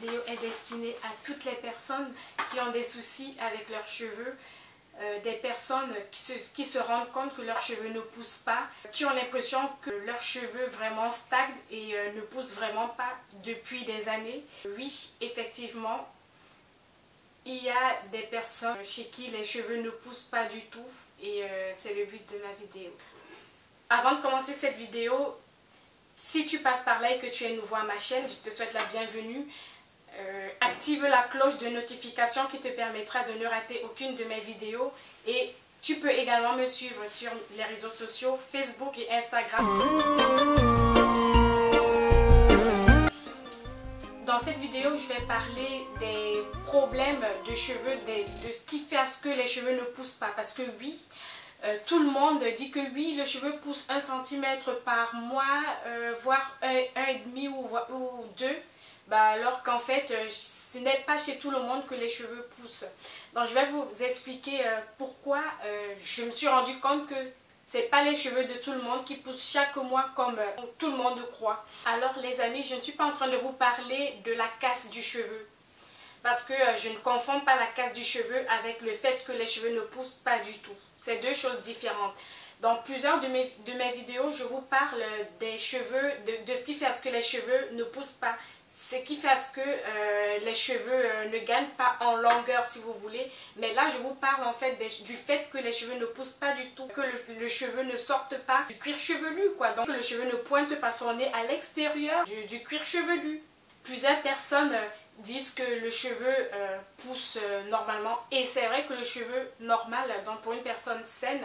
vidéo est destinée à toutes les personnes qui ont des soucis avec leurs cheveux, des personnes qui se rendent compte que leurs cheveux ne poussent pas, qui ont l'impression que leurs cheveux vraiment stagnent et ne poussent vraiment pas depuis des années. Oui, effectivement, il y a des personnes chez qui les cheveux ne poussent pas du tout et c'est le but de ma vidéo. Avant de commencer cette vidéo, si tu passes par là et que tu es nouveau à ma chaîne, je te souhaite la bienvenue. Active la cloche de notification qui te permettra de ne rater aucune de mes vidéos. Et tu peux également me suivre sur les réseaux sociaux, Facebook et Instagram. Dans cette vidéo, je vais parler des problèmes de cheveux, de ce qui fait à ce que les cheveux ne poussent pas. Parce que oui, tout le monde dit que oui, le cheveu pousse 1 cm par mois, voire 1,5 ou 2. Alors qu'en fait, ce n'est pas chez tout le monde que les cheveux poussent. Donc je vais vous expliquer pourquoi je me suis rendu compte que ce n'est pas les cheveux de tout le monde qui poussent chaque mois comme tout le monde croit. Alors les amis, je ne suis pas en train de vous parler de la casse du cheveu. Parce que je ne confonds pas la casse du cheveu avec le fait que les cheveux ne poussent pas du tout. C'est deux choses différentes. Dans plusieurs de mes vidéos, je vous parle des cheveux, de ce qui fait à ce que les cheveux ne poussent pas. Ce qui fait à ce que les cheveux ne gagnent pas en longueur, si vous voulez. Mais là, je vous parle en fait du fait que les cheveux ne poussent pas du tout. Que le cheveu ne sorte pas du cuir chevelu, quoi. Donc, que le cheveu ne pointe pas son nez à l'extérieur du cuir chevelu. Plusieurs personnes disent que le cheveu pousse normalement. Et c'est vrai que le cheveu normal, donc pour une personne saine,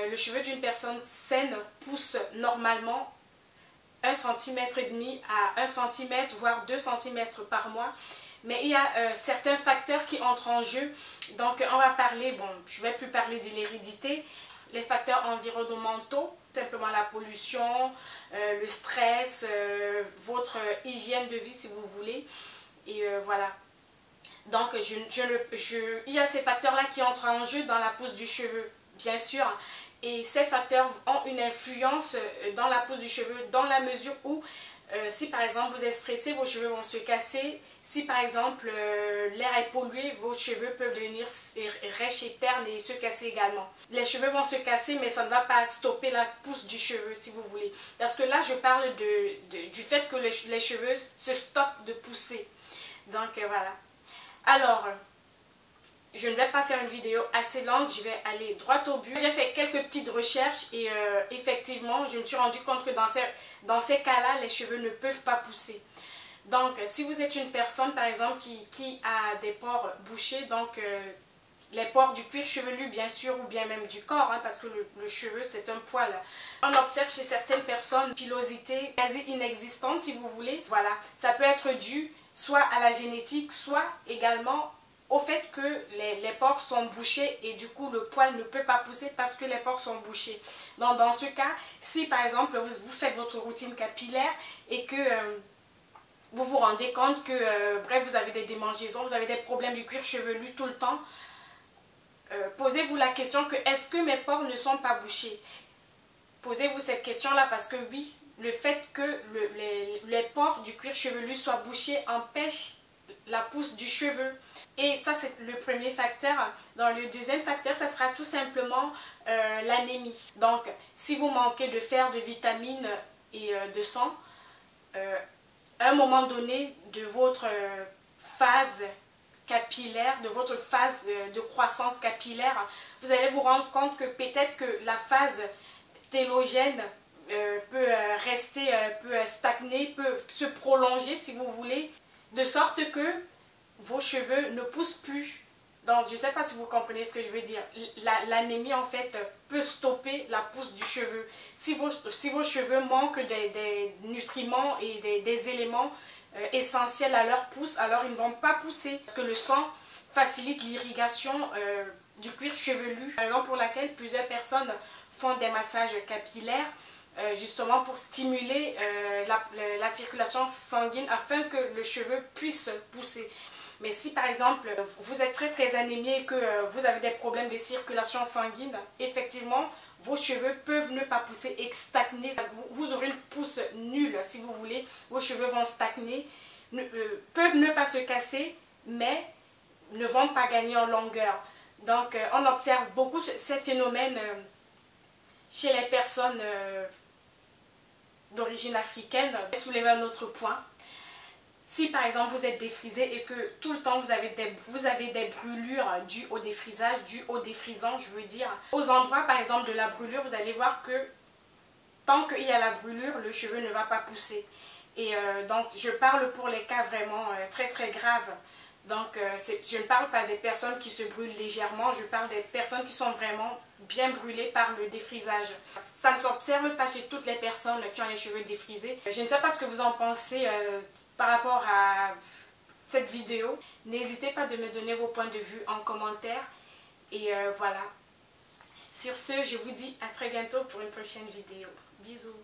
le cheveu d'une personne saine pousse normalement 1,5 cm à 1 cm, voire 2 cm par mois. Mais il y a certains facteurs qui entrent en jeu. Donc on va parler, bon, je ne vais plus parler de l'hérédité, les facteurs environnementaux, simplement la pollution, le stress, votre hygiène de vie si vous voulez. Et voilà. Donc il y a ces facteurs-là qui entrent en jeu dans la pousse du cheveu. Bien sûr, et ces facteurs ont une influence dans la pousse du cheveu dans la mesure où si par exemple vous êtes stressé, vos cheveux vont se casser. Si par exemple l'air est pollué, vos cheveux peuvent devenir rêches et ternes et se casser également. Les cheveux vont se casser, mais ça ne va pas stopper la pousse du cheveu si vous voulez. Parce que là je parle du fait que les cheveux se stoppent de pousser. Donc voilà. Alors, je ne vais pas faire une vidéo assez longue, je vais aller droit au but. J'ai fait quelques petites recherches et effectivement, je me suis rendu compte que dans ces cas-là, les cheveux ne peuvent pas pousser. Donc, si vous êtes une personne, par exemple, qui a des pores bouchés, donc les pores du cuir chevelu, bien sûr, ou bien même du corps, hein, parce que le cheveu, c'est un poil. On observe chez certaines personnes une pilosité quasi inexistante, si vous voulez. Voilà, ça peut être dû soit à la génétique, soit également au fait que les pores sont bouchés et du coup le poil ne peut pas pousser parce que les pores sont bouchés. Donc dans ce cas, si par exemple vous faites votre routine capillaire et que vous vous rendez compte que bref vous avez des démangeaisons, vous avez des problèmes du cuir chevelu tout le temps, posez-vous la question que est-ce que mes pores ne sont pas bouchés? Posez-vous cette question-là parce que oui, le fait que les pores du cuir chevelu soient bouchés empêche la pousse du cheveu. Et ça, c'est le premier facteur. Dans le deuxième facteur, ça sera tout simplement l'anémie. Donc, si vous manquez de fer, de vitamines et de sang, à un moment donné de votre phase capillaire, de votre phase de croissance capillaire, vous allez vous rendre compte que peut-être que la phase télogène peut rester, peut stagner, peut se prolonger si vous voulez, de sorte que vos cheveux ne poussent plus. Donc je ne sais pas si vous comprenez ce que je veux dire. L'anémie en fait peut stopper la pousse du cheveu. Si vos cheveux manquent des nutriments et des éléments essentiels à leur pousse, alors ils ne vont pas pousser. Parce que le sang facilite l'irrigation du cuir chevelu. Raison pour laquelle plusieurs personnes font des massages capillaires justement pour stimuler la circulation sanguine afin que le cheveu puisse pousser. Mais si par exemple vous êtes très anémié et que vous avez des problèmes de circulation sanguine, effectivement vos cheveux peuvent ne pas pousser et stagner. Vous aurez une pousse nulle si vous voulez, vos cheveux vont stagner, peuvent ne pas se casser, mais ne vont pas gagner en longueur. Donc, on observe beaucoup ces phénomènes chez les personnes d'origine africaine. Soulever un autre point. Si par exemple vous êtes défrisé et que tout le temps vous avez des brûlures dues au défrisage, dues au défrisant, je veux dire, aux endroits par exemple de la brûlure, vous allez voir que tant qu'il y a la brûlure, le cheveu ne va pas pousser. Et donc je parle pour les cas vraiment très très graves. Donc je ne parle pas des personnes qui se brûlent légèrement, je parle des personnes qui sont vraiment bien brûlées par le défrisage. Ça ne s'observe pas chez toutes les personnes qui ont les cheveux défrisés. Je ne sais pas ce que vous en pensez par rapport à cette vidéo. N'hésitez pas de me donner vos points de vue en commentaire. Et voilà. Sur ce, je vous dis à très bientôt pour une prochaine vidéo. Bisous.